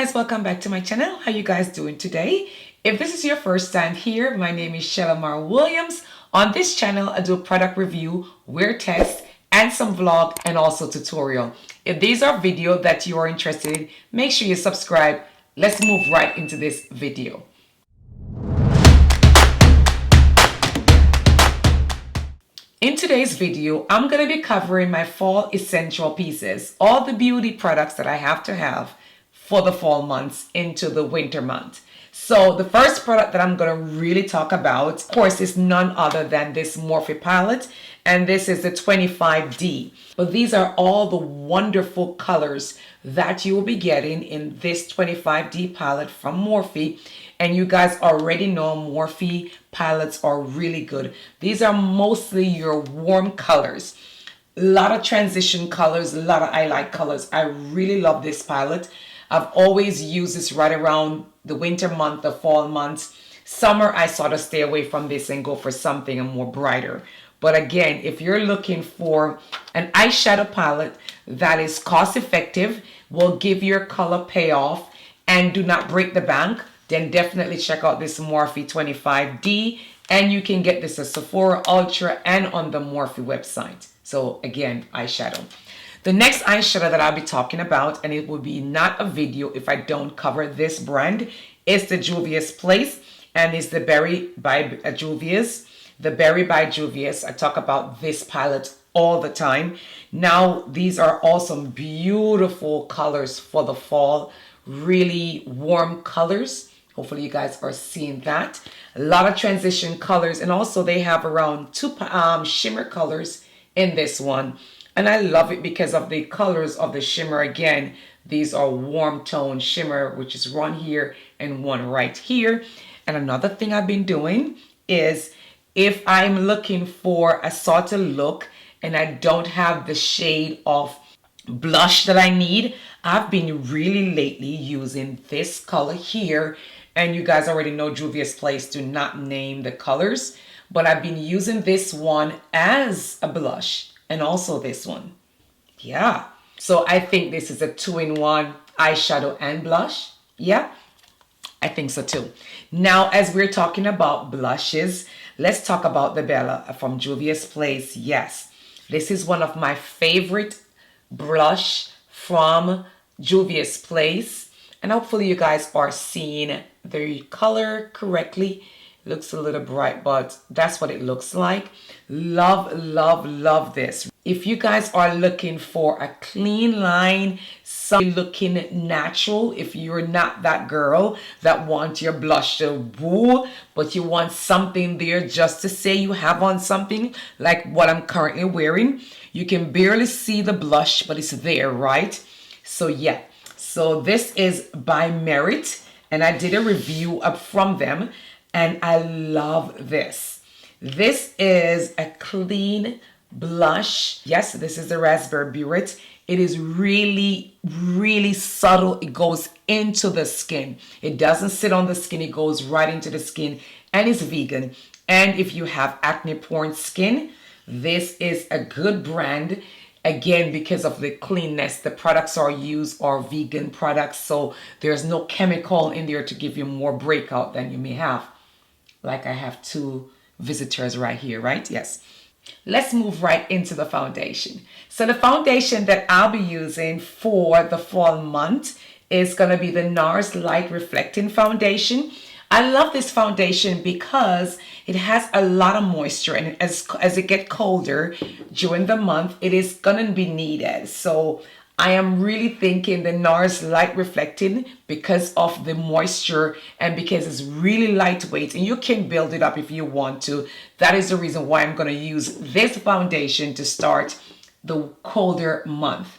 guys, welcome back to my channel. How you guys doing today? If this is your first time here, my name is Shalamar Williams. On this channel, I do product review, wear test, and some vlog and also tutorial. If these are videos that you are interested in, make sure you subscribe. Let's move right into this video. In today's video, I'm going to be covering my fall essential pieces, all the beauty products that I have to have for the fall months into the winter month. So the first product that I'm going to really talk about, of course, is none other than this Morphe palette, and this is the 25D. But these are all the wonderful colors that you will be getting in this 25D palette from Morphe. And you guys already know Morphe palettes are really good. These are mostly your warm colors. A lot of transition colors, a lot of highlight colors. I really love this palette. I've always used this right around the winter month, the fall months. Summer, I sort of stay away from this and go for something more brighter. But again, if you're looking for an eyeshadow palette that is cost effective, will give your color payoff, and do not break the bank, then definitely check out this Morphe 25D. And you can get this at Sephora, Ultra, and on the Morphe website. So again, eyeshadow. The next eyeshadow that I'll be talking about, and it will be not a video if I don't cover this brand, is the Julius Place, and it's the Berry by Julius. The Berry by Julius. I talk about this palette all the time. Now, these are awesome, beautiful colors for the fall. Really warm colors. Hopefully you guys are seeing that. A lot of transition colors, and also they have around two shimmer colors in this one. And I love it because of the colors of the shimmer. Again, these are warm tone shimmer, which is one here and one right here. And another thing I've been doing is, if I'm looking for a sort of look and I don't have the shade of blush that I need, I've been really lately using this color here. And you guys already know Julius Place do not name the colors, but I've been using this one as a blush. And also this one. Yeah. So I think this is a 2-in-1 eyeshadow and blush. Yeah. I think so too. Now, as we're talking about blushes, let's talk about the Bella from Julius Place. Yes. This is one of my favorite blush from Julius Place. And hopefully you guys are seeing the color correctly. Looks a little bright, but that's what it looks like. Love, love, love this. If you guys are looking for a clean line, something looking natural, if you're not that girl that wants your blush to woo, but you want something there just to say you have on something, like what I'm currently wearing. You can barely see the blush, but it's there, right? So yeah, so this is by Merit, and I did a review up from them. And I love this. This is a clean blush. Yes, this is the Raspberry Burette. It is really, really subtle. It goes into the skin. It doesn't sit on the skin. It goes right into the skin, and it's vegan. And if you have acne-prone skin, this is a good brand. Again, because of the cleanness, the products used are vegan products. So there's no chemical in there to give you more breakout than you may have. Like I have two visitors right here, right? Yes. Let's move right into the foundation. So the foundation that I'll be using for the fall month is going to be the NARS Light Reflecting Foundation. I love this foundation because it has a lot of moisture, and as it gets colder during the month, it is going to be needed. So I am really thinking the NARS Light Reflecting because of the moisture and because it's really lightweight, and you can build it up if you want to. That is the reason why I'm going to use this foundation to start the colder month.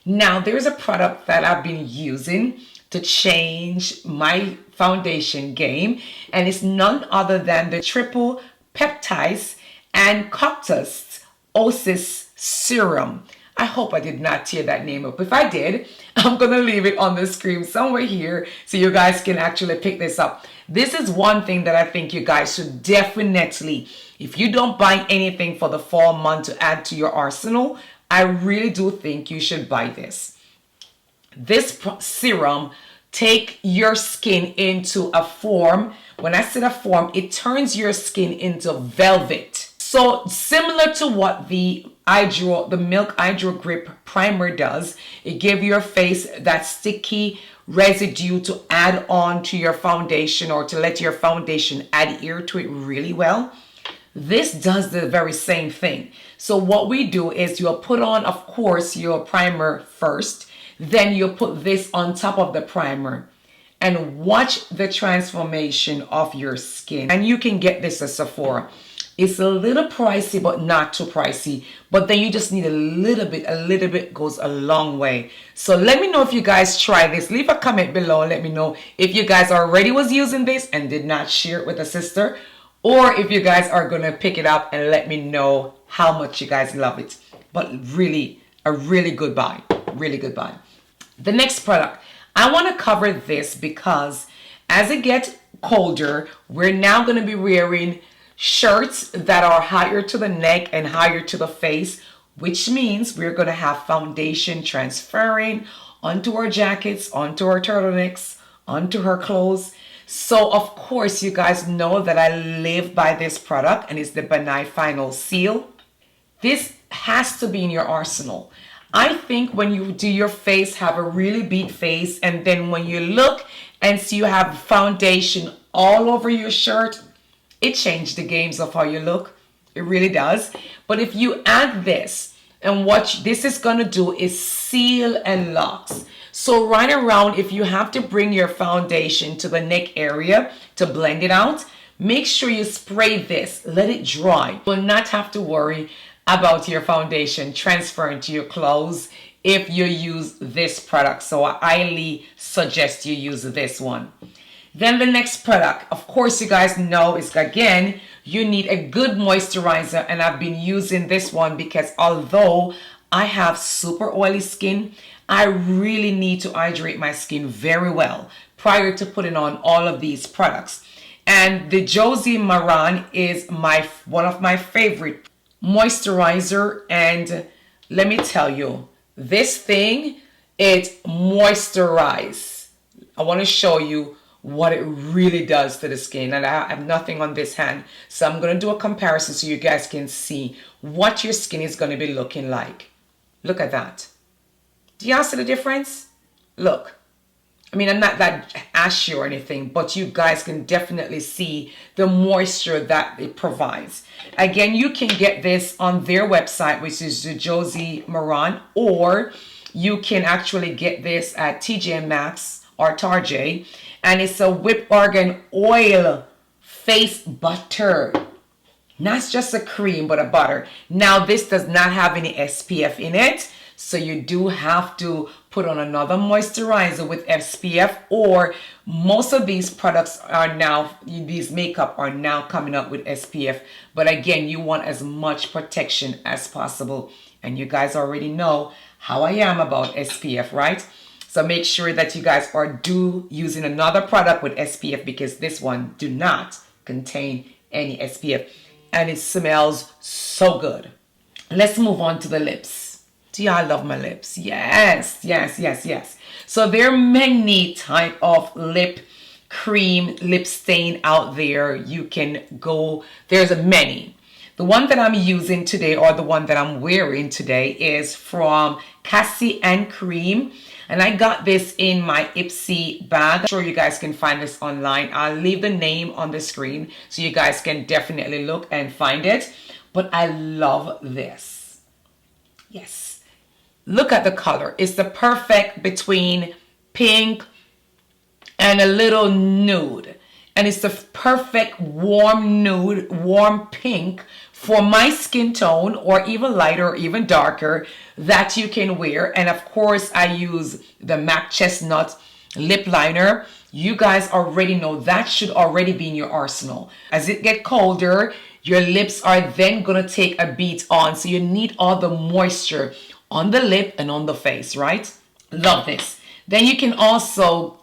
Now, there's a product that I've been using to change my foundation game, and it's none other than the Triple Peptides and Cactus Oasis Serum. I hope I did not tear that name up. If I did, I'm going to leave it on the screen somewhere here so you guys can actually pick this up. This is one thing that I think you guys should definitely, if you don't buy anything for the fall month to add to your arsenal, I really do think you should buy this. This serum take your skin into a form. When I said a form, it turns your skin into velvet. So similar to what the Milk Hydro Grip Primer does, it gives your face that sticky residue to add on to your foundation, or to let your foundation adhere to it really well. This does the very same thing. So what we do is you'll put on, of course, your primer first, then you'll put this on top of the primer and watch the transformation of your skin. And you can get this at Sephora. It's a little pricey, but not too pricey. But then you just need a little bit goes a long way. So let me know if you guys try this. Leave a comment below and let me know if you guys already was using this and did not share it with a sister, or if you guys are gonna pick it up and let me know how much you guys love it. But really, a really good buy, really good buy. The next product, I wanna cover this because as it gets colder, we're now gonna be wearing shirts that are higher to the neck and higher to the face, which means we're going to have foundation transferring onto our jackets, onto our turtlenecks, onto her clothes. So of course you guys know that I live by this product, and it's the Benign Final Seal. This has to be in your arsenal. I think when you do your face, have a really beat face, and then when you look and see you have foundation all over your shirt, it changed the games of how you look. It really does. But if you add this, and what this is going to do is seal and locks. So right around, if you have to bring your foundation to the neck area to blend it out, make sure you spray this. Let it dry. You will not have to worry about your foundation transferring to your clothes if you use this product. So I highly suggest you use this one. Then the next product, of course you guys know, is again, you need a good moisturizer, and I've been using this one because although I have super oily skin, I really need to hydrate my skin very well prior to putting on all of these products. And the Josie Maran is one of my favorite moisturizer, and let me tell you, this thing, it moisturizes. I want to show you what it really does to the skin, and I have nothing on this hand, so I'm going to do a comparison so you guys can see what your skin is going to be looking like. Look at that. Do y'all see the difference? Look, I mean, I'm not that ashy or anything, but you guys can definitely see the moisture that it provides. Again, you can get this on their website, which is the Josie Maran, or you can actually get this at TJ Maxx or Target. And it's a whipped argan oil face butter. Not just a cream, but a butter. Now, this does not have any SPF in it, so you do have to put on another moisturizer with SPF, or most of these products are now, these makeup are now coming up with SPF. But again, you want as much protection as possible. And you guys already know how I am about SPF, right? So make sure that you guys are using another product with SPF, because this one do not contain any SPF. And it smells so good. Let's move on to the lips. Do y'all love my lips? Yes, yes, yes, yes. So there are many type of lip cream, lip stain out there. You can go, there's many. The one that I'm using today, or the one that I'm wearing today, is from Cassie and Cream. And I got this in my Ipsy bag. I'm sure you guys can find this online. I'll leave the name on the screen so you guys can definitely look and find it. But I love this. Yes. Look at the color. It's the perfect between pink and a little nude. And it's the perfect warm nude, warm pink for my skin tone, or even lighter or even darker, that you can wear. And of course, I use the MAC Chestnut lip liner. You guys already know that should already be in your arsenal. As it gets colder, your lips are then gonna take a beat on. So you need all the moisture on the lip and on the face, right? Love this. Then you can also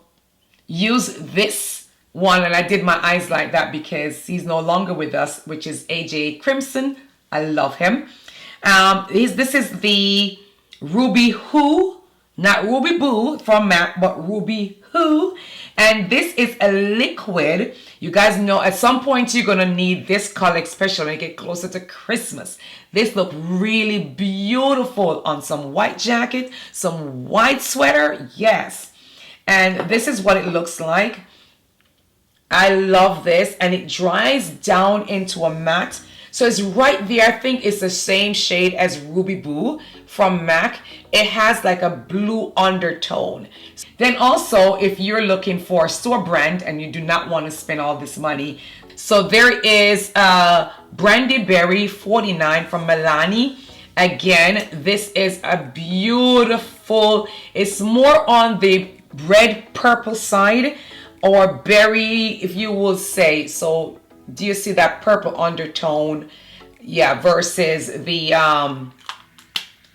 use this one, and I did my eyes like that because he's no longer with us, which is AJ Crimson. I love him. This is the Ruby Who Not Ruby Boo from MAC, but Ruby Who. And this is a liquid. You guys know at some point you're gonna need this color, especially when you get closer to Christmas. This look really beautiful on some white jacket, some white sweater, yes. And this is what it looks like. I love this, and it dries down into a matte. So it's right there. I think it's the same shade as Ruby Boo from MAC. It has like a blue undertone. Then also, if you're looking for a store brand and you do not want to spend all this money, so there is Brandy Berry 49 from Milani. Again, this is a beautiful, it's more on the red purple side, or berry, if you will say. So do you see that purple undertone? Yeah, versus the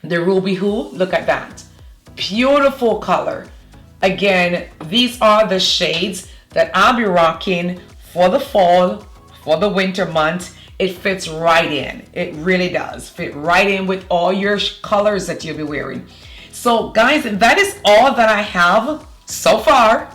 Ruby Who. Look at that. Beautiful color. Again, these are the shades that I'll be rocking for the fall, for the winter month. It fits right in. It really does fit right in with all your colors that you'll be wearing. So guys, that is all that I have so far.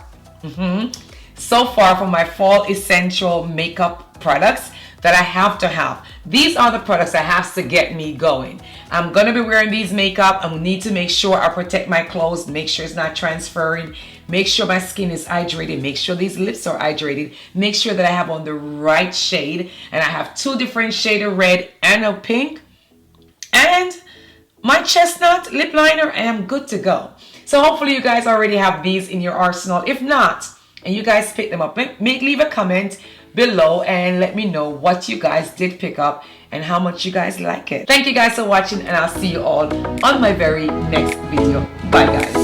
So far for my fall essential makeup products that I have to have. These are the products that has to get me going. I'm gonna be wearing these makeup. I need to make sure I protect my clothes, make sure it's not transferring, make sure my skin is hydrated, make sure these lips are hydrated, make sure that I have on the right shade, and I have 2 different shades of red and a pink, and my chestnut lip liner, and I'm good to go. So hopefully you guys already have these in your arsenal. If not, and you guys pick them up, leave a comment below and let me know what you guys did pick up and how much you guys like it. Thank you guys for watching, and I'll see you all on my very next video. Bye guys.